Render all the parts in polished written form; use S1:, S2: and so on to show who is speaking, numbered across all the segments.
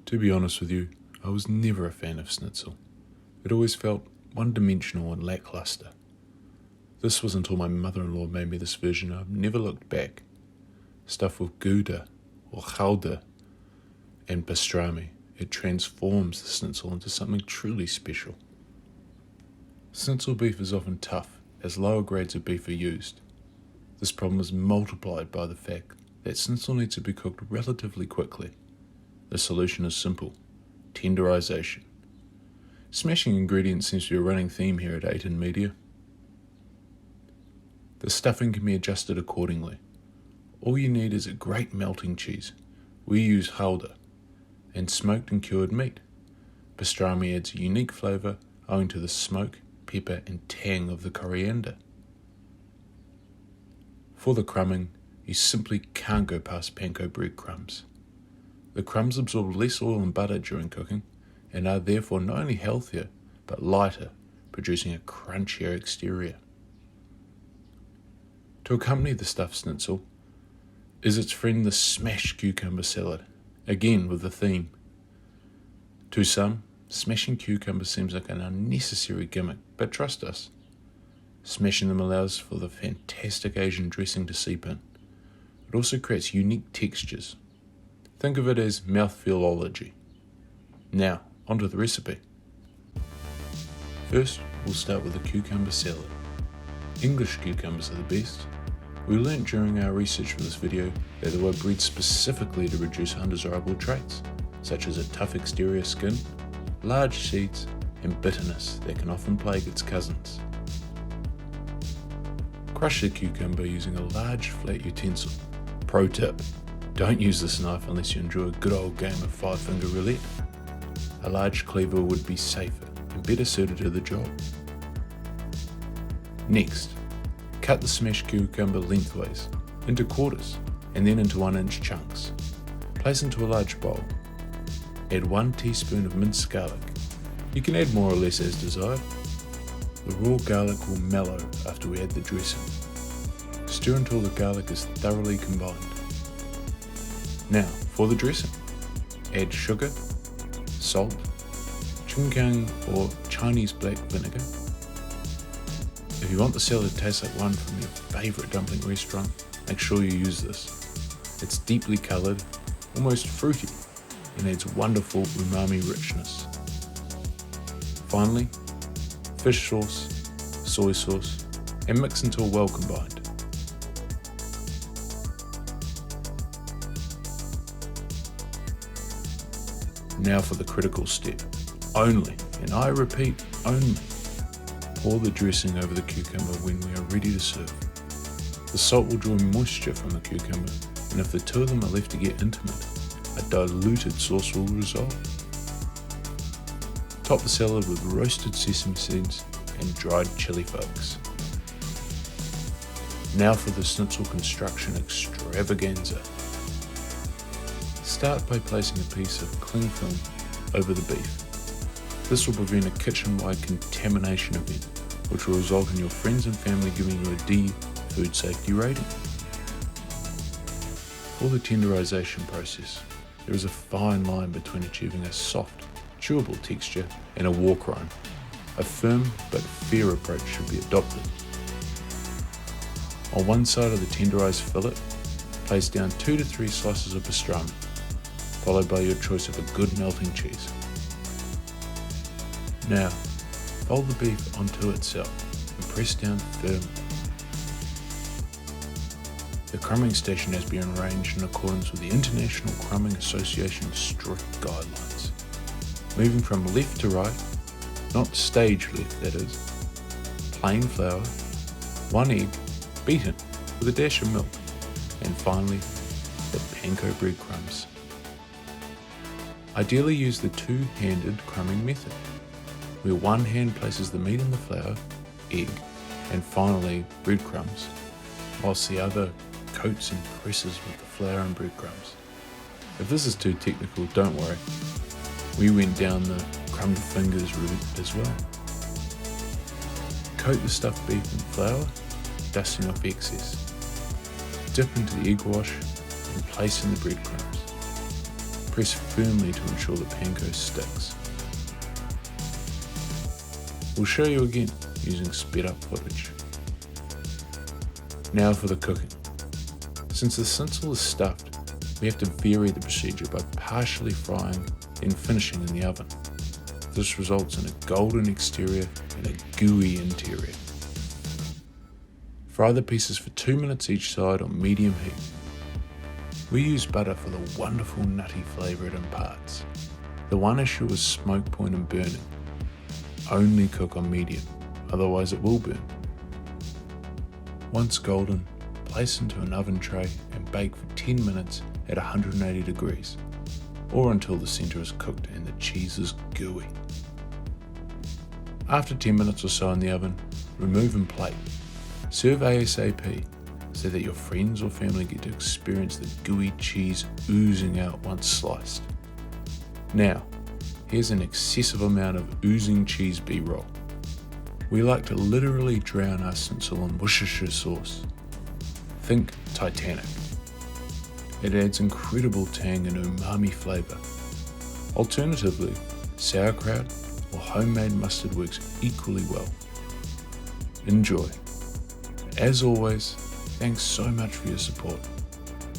S1: To be honest with you, I was never a fan of Schnitzel. It always felt one-dimensional and lackluster. This was until my mother-in-law made me this version. I've never looked back. Stuffed with Gouda or Gouda and pastrami, it transforms the Schnitzel into something truly special. Schnitzel beef is often tough as lower grades of beef are used. This problem is multiplied by the fact that Schnitzel needs to be cooked relatively quickly. The solution is simple: tenderization. Smashing ingredients seems to be a running theme here at 8 in Media. The stuffing can be adjusted accordingly. All you need is a great melting cheese. We use Gouda and smoked and cured meat. Pastrami adds a unique flavour owing to the smoke, pepper and tang of the coriander. For the crumbing, you simply can't go past Panko breadcrumbs. The crumbs absorb less oil and butter during cooking and are therefore not only healthier but lighter, producing a crunchier exterior. To accompany the stuffed Schnitzel is its friend the smashed cucumber salad, again with the theme. To some, smashing cucumbers seems like an unnecessary gimmick, but trust us, smashing them allows for the fantastic Asian dressing to seep in. It also creates unique textures. Think of it as mouthfeelology. Now, onto the recipe. First, we'll start with the cucumber salad. English cucumbers are the best. We learnt during our research for this video that they were bred specifically to reduce undesirable traits, such as a tough exterior skin, large seeds, and bitterness that can often plague its cousins. Crush the cucumber using a large flat utensil. Pro tip: don't use this knife unless you enjoy a good old game of five-finger roulette. A large cleaver would be safer and better suited to the job. Next, cut the smashed cucumber lengthways into quarters and then into 1-inch chunks. Place into a large bowl. Add 1 teaspoon of minced garlic. You can add more or less as desired. The raw garlic will mellow after we add the dressing. Stir until the garlic is thoroughly combined. Now, for the dressing, add sugar, salt, chunkyang or Chinese black vinegar. If you want the salad to taste like one from your favourite dumpling restaurant, make sure you use this. It's deeply coloured, almost fruity, and adds wonderful umami richness. Finally, fish sauce, soy sauce, and mix until well combined. Now for the critical step. Only, and I repeat, only, pour the dressing over the cucumber when we are ready to serve. The salt will draw moisture from the cucumber, and if the two of them are left to get intimate, a diluted sauce will result. Top the salad with roasted sesame seeds and dried chili flakes. Now for the Schnitzel construction extravaganza. Start by placing a piece of cling film over the beef. This will prevent a kitchen-wide contamination event, which will result in your friends and family giving you a D food safety rating. For the tenderization process, there is a fine line between achieving a soft, chewable texture and a walk rind. A firm but fair approach should be adopted. On one side of the tenderized fillet, place down 2 to 3 slices of pastrami, followed by your choice of a good melting cheese. Now, fold the beef onto itself and press down firmly. The crumbing station has been arranged in accordance with the International Crumbing Association's strict guidelines. Moving from left to right, not stage left that is, plain flour, 1 egg, beaten with a dash of milk, and finally, the Panko breadcrumbs. Ideally use the two-handed crumbing method, where one hand places the meat in the flour, egg, and finally breadcrumbs, whilst the other coats and presses with the flour and breadcrumbs. If this is too technical, don't worry. We went down the crumbed fingers route as well. Coat the stuffed beef in flour, dusting off excess. Dip into the egg wash and place in the breadcrumbs. press firmly to ensure the panko sticks. We'll show you again using sped up footage. Now for the cooking. Since the schnitzel is stuffed, we have to vary the procedure by partially frying then finishing in the oven. This results in a golden exterior and a gooey interior. Fry the pieces for 2 minutes each side on medium heat. We use butter for the wonderful nutty flavour it imparts. The one issue is smoke point and burning. Only cook on medium, otherwise it will burn. Once golden, place into an oven tray and bake for 10 minutes at 180 degrees, or until the centre is cooked and the cheese is gooey. After 10 minutes or so in the oven, remove and plate. Serve ASAP so that your friends or family get to experience the gooey cheese oozing out once sliced. Now, here's an excessive amount of oozing cheese B-roll. We like to literally drown our schnitzel in Worcestershire sauce. Think Titanic. It adds incredible tang and umami flavour. Alternatively, sauerkraut or homemade mustard works equally well. Enjoy. As always, thanks so much for your support.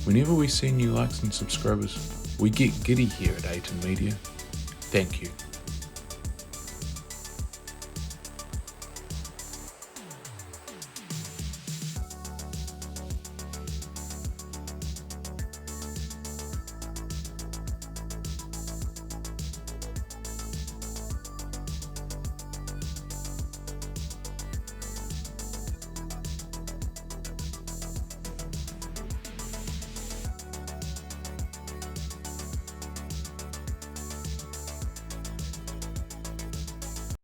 S1: Whenever we see new likes and subscribers, we get giddy here at A10 Media. Thank you.